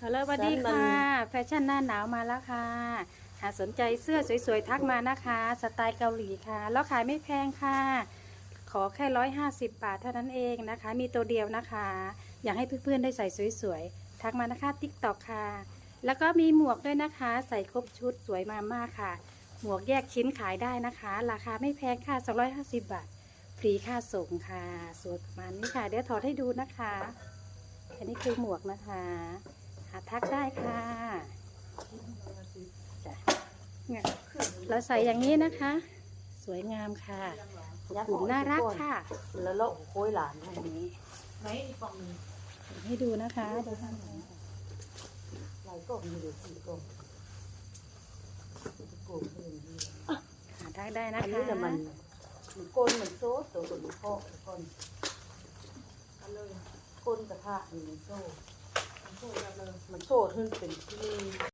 ฮัลโหลสวัสดีค่ะแฟชั่นหน้าหนาวมาแล้วค่ะหากสนใจเสื้อสวยๆทักมานะคะสไตล์เกาหลีค่ะแล้วขายไม่แพงค่ะขอแค่150 บาทเท่านั้นเองนะคะมีตัวเดียวนะคะอยากให้เพื่อนๆได้ใส่สวยๆทักมานะคะTikTokค่ะแล้วก็มีหมวกด้วยนะคะใส่ครบชุดสวยมากๆค่ะหมวกแยกชิ้นขายได้นะคะราคาไม่แพงค่ะ250 บาทฟรีค่าส่งค่ะสวยประมาณนี้ค่ะเดี๋ยวถอดให้ดูนะคะอันนี้คือหมวกนะคะหาทักได้ค่ะจ้ะเนี่ยเราใส่อย่างนี้นะคะ สวยงามค่ะกลุ่มน่ารักค่ะ แล้วเราโค้ยหลาน อันนี้ ไม่ฟองนึง ให้ดูนะคะดูท่าน หลายกล่องมีเลย4 กล่องกล่องนึง หาทักได้นะ อัน คะ นี้แต่มันก้นมันโซ่ตัวคนพ่อก้นก้นกระทะมันโซ่มันโซ่ขึ้นเป็นที่